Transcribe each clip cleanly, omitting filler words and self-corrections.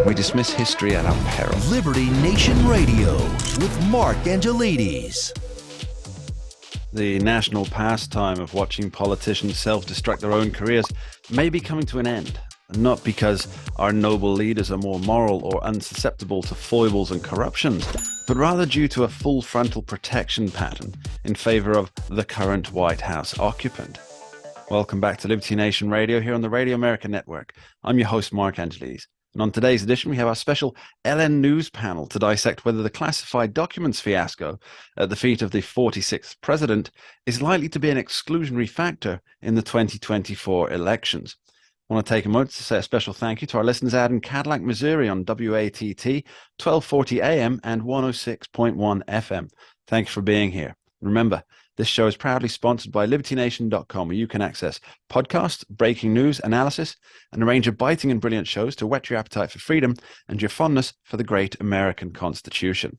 We dismiss history at our peril. Liberty Nation Radio with Mark Angelides. The national pastime of watching politicians self-destruct their own careers may be coming to an end, not because our noble leaders are more moral or unsusceptible to foibles and corruptions, but rather due to a full frontal protection pattern in favor of the current White House occupant. Welcome back to Liberty Nation Radio here on the Radio America Network. I'm your host, Mark Angelides. And on today's edition, we have our special LN News panel to dissect whether the classified documents fiasco at the feet of the 46th president is likely to be an exclusionary factor in the 2024 elections. I want to take a moment to say a special thank you to our listeners out in Cadillac, Missouri on WATT 1240 AM and 106.1 FM. Thank you for being here. Remember, this show is proudly sponsored by LibertyNation.com, where you can access podcasts, breaking news, analysis, and a range of biting and brilliant shows to whet your appetite for freedom and your fondness for the great American Constitution.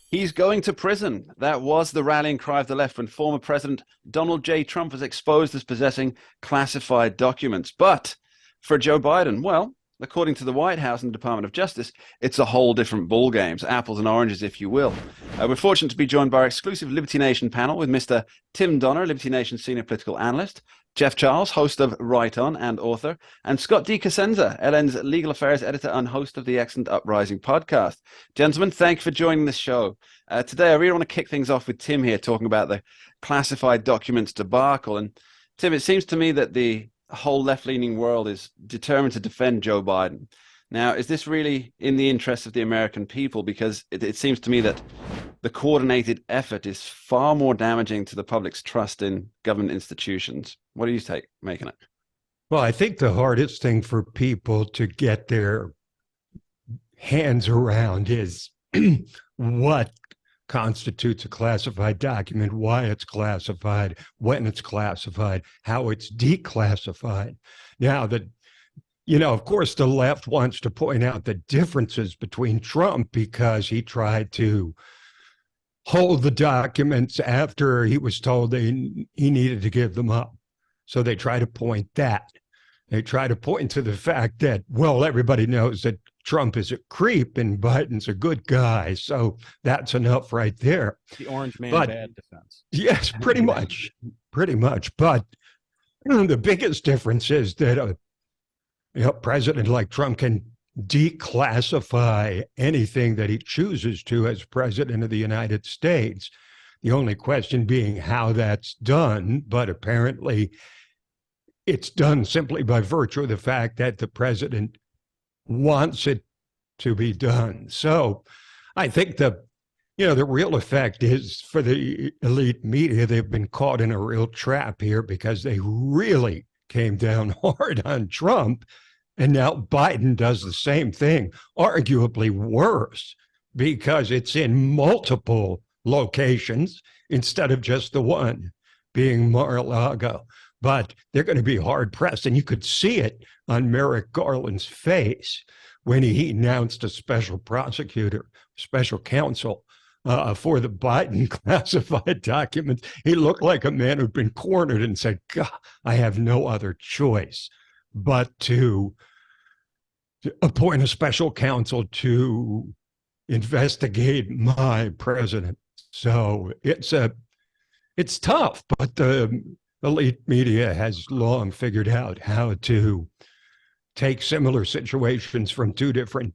He's going to prison. That was the rallying cry of the left when former President Donald J. Trump was exposed as possessing classified documents. But for Joe Biden, well, according to the White House and the Department of Justice, it's a whole different ballgame, apples and oranges, if you will. We're fortunate to be joined by our exclusive Liberty Nation panel with Mr. Tim Donner, Liberty Nation senior political analyst, Jeff Charles, host of Right On and author, and Scott DeCosenza, LN's legal affairs editor and host of the excellent Uprising podcast. Gentlemen, thank you for joining the show. Today, I really want to kick things off with Tim here, talking about the classified documents debacle. And Tim, it seems to me that the whole left-leaning world is determined to defend Joe Biden. Now, is this really in the interest of the American people? Because it seems to me that the coordinated effort is far more damaging to the public's trust in government institutions. What do you making it? Well, I think the hardest thing for people to get their hands around is what constitutes a classified document, why it's classified, when it's classified, how it's declassified. Now, of course, the left wants to point out the differences between Trump because he tried to hold the documents after he was told he needed to give them up. So they try to point that. They try to point to the fact that, well, everybody knows that Trump is a creep and Biden's a good guy. So that's enough right there. The orange man bad defense. Yes, pretty much. Pretty much. But the biggest difference is that a president like Trump can declassify anything that he chooses to as president of the United States. The only question being how that's done, but apparently it's done simply by virtue of the fact that the president wants it to be done. So I think the real effect is for the elite media, they've been caught in a real trap here because they really came down hard on Trump. And now Biden does the same thing, arguably worse, because it's in multiple locations instead of just the one, being Mar-a-Lago. But they're going to be hard-pressed. And you could see it on Merrick Garland's face when he announced a special prosecutor, special counsel for the Biden classified documents. He looked like a man who'd been cornered and said, God, I have no other choice but to appoint a special counsel to investigate my president. So it's tough, but the elite media has long figured out how to take similar situations from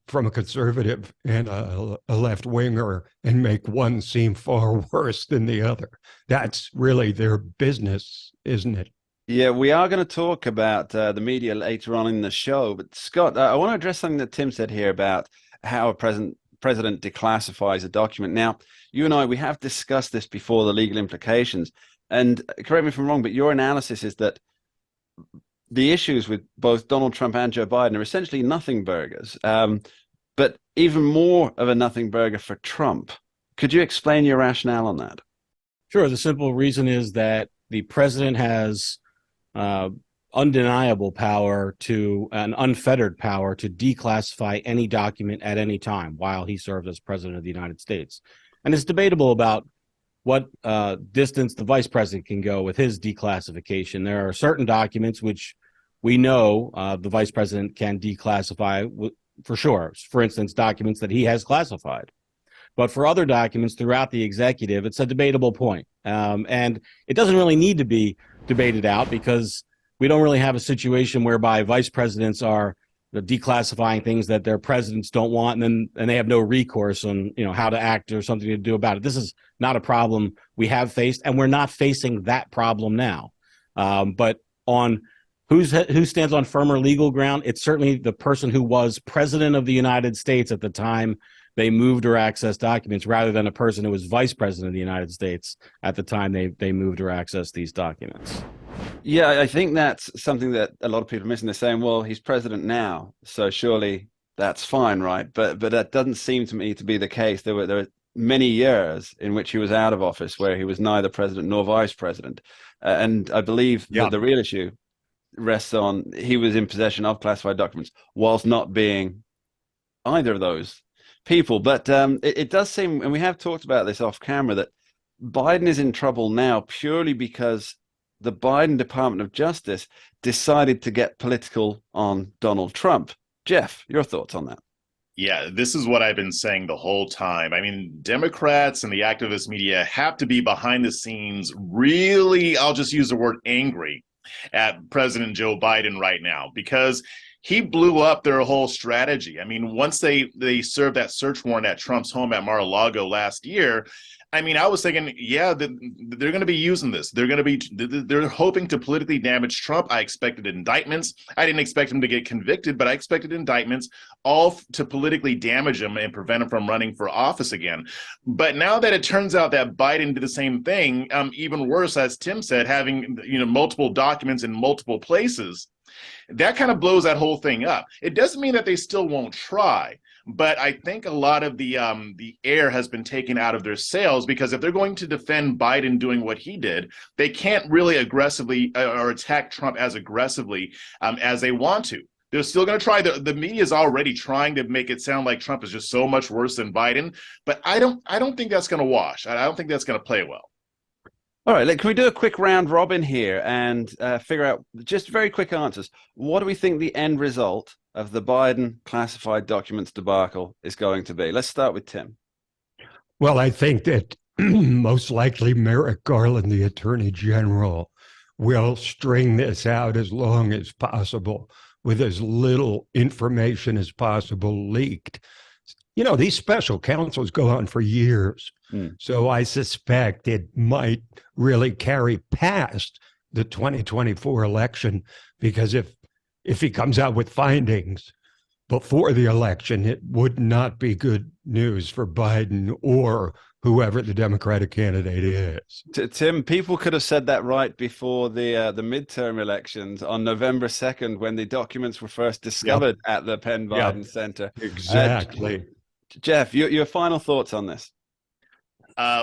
from a conservative and a left-winger and make one seem far worse than the other. That's really their business, isn't it? Yeah, we are going to talk about the media later on in the show. But Scott, I want to address something that Tim said here about how a president declassifies a document. Now, you and I, we have discussed this before, the legal implications. And correct me if I'm wrong, but your analysis is that the issues with both Donald Trump and Joe Biden are essentially nothing burgers, but even more of a nothing burger for Trump. Could you explain your rationale on that? Sure. The simple reason is that the president has undeniable power an unfettered power to declassify any document at any time while he serves as president of the United States. And it's debatable about what distance the vice president can go with his declassification. There are certain documents which we know the vice president can declassify for sure. For instance, documents that he has classified. But for other documents throughout the executive, it's a debatable point. And it doesn't really need to be debated out because we don't really have a situation whereby vice presidents are declassifying things that their presidents don't want, and they have no recourse on how to act or something to do about it. This is not a problem we have faced, and we're not facing that problem now. But on who stands on firmer legal ground, it's certainly the person who was president of the United States at the time they moved or accessed documents, rather than a person who was vice president of the United States at the time they moved or accessed these documents. Yeah, I think that's something that a lot of people are missing. They're saying, well, he's president now, so surely that's fine, right? But that doesn't seem to me to be the case. There were many years in which he was out of office where he was neither president nor vice president. And I believe that the real issue rests on he was in possession of classified documents whilst not being either of those people. But it does seem, and we have talked about this off camera, that Biden is in trouble now purely because the Biden Department of Justice decided to get political on Donald Trump. Jeff, your thoughts on that? Yeah, this is what I've been saying the whole time. I mean, Democrats and the activist media have to be behind the scenes really, I'll just use the word angry at President Joe Biden right now, because he blew up their whole strategy. I mean, once they served that search warrant at Trump's home at Mar-a-Lago last year, I mean, I was thinking, yeah, they're going to be using this. They're hoping to politically damage Trump. I expected indictments. I didn't expect him to get convicted, but I expected indictments, all to politically damage him and prevent him from running for office again. But now that it turns out that Biden did the same thing, even worse, as Tim said, having multiple documents in multiple places, that kind of blows that whole thing up. It doesn't mean that they still won't try. But I think a lot of the air has been taken out of their sails, because if they're going to defend Biden doing what he did, they can't really aggressively or attack Trump as aggressively as they want to. They're still going to try. The media is already trying to make it sound like Trump is just so much worse than Biden. But I don't think that's going to wash. I don't think that's going to play well. All right, can we do a quick round robin here and figure out just very quick answers? What do we think the end result of the Biden classified documents debacle is going to be? Let's start with Tim. Well, I think that most likely Merrick Garland, the Attorney General, will string this out as long as possible with as little information as possible leaked. These special counsels go on for years. So I suspect it might really carry past the 2024 election, because if he comes out with findings before the election, it would not be good news for Biden or whoever the Democratic candidate is. Tim, people could have said that right before the midterm elections on November 2nd, when the documents were first discovered at the Penn Biden Center. Exactly. Jeff, your final thoughts on this?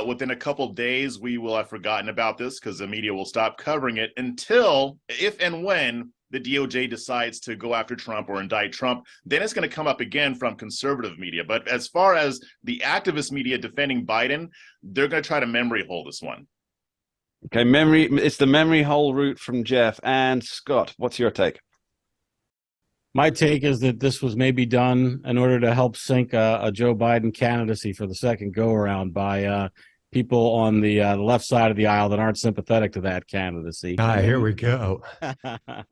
Within a couple days, we will have forgotten about this, because the media will stop covering it until, if and when, the DOJ decides to go after Trump or indict Trump. Then it's going to come up again from conservative media. But as far as the activist media defending Biden, they're going to try to memory hole this one. Okay, it's the memory hole route from Jeff. And Scott, what's your take? My take is that this was maybe done in order to help sink a Joe Biden candidacy for the second go-around by people on the left side of the aisle that aren't sympathetic to that candidacy. Here we go.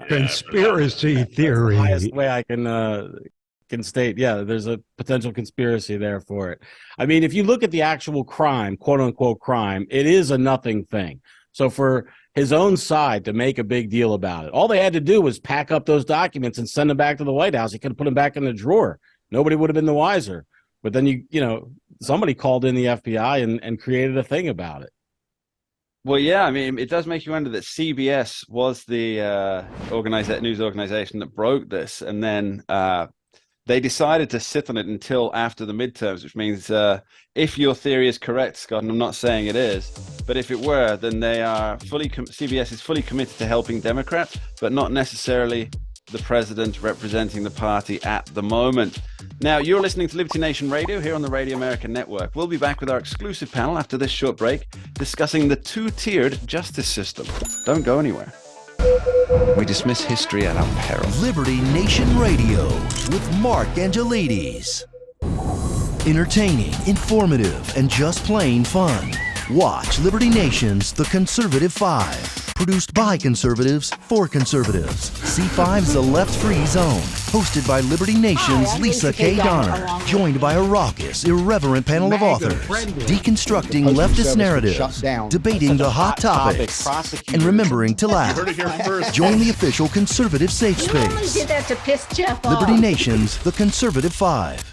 Conspiracy theory. The highest way I can state, there's a potential conspiracy there for it. I mean, if you look at the actual crime, quote-unquote crime, it is a nothing thing. So for his own side to make a big deal about it, all they had to do was pack up those documents and send them back to the White House. He could have put them back in the drawer. Nobody would have been the wiser. But then somebody called in the FBI and created a thing about it. Well, yeah, I mean, it does make you wonder that CBS was the news organization that broke this, and then they decided to sit on it until after the midterms, which means if your theory is correct, Scott, and I'm not saying it is, but if it were, then they are CBS is fully committed to helping Democrats, but not necessarily the president representing the party at the moment. Now, you're listening to Liberty Nation Radio here on the Radio America Network. We'll be back with our exclusive panel after this short break, discussing the two-tiered justice system. Don't go anywhere. We dismiss history at our peril. Liberty Nation Radio with Mark Angelides. Entertaining, informative, and just plain fun. Watch Liberty Nation's The Conservative 5. Produced by conservatives for conservatives. C5's The Left Free Zone. Hosted by Liberty Nation's Lisa K. Donner. Joined by a raucous, irreverent panel of authors. Deconstructing leftist narratives. Debating the hot topics. And remembering to laugh. Join the official conservative safe You only space. did that to piss Jeff off. Liberty Nation's The Conservative 5.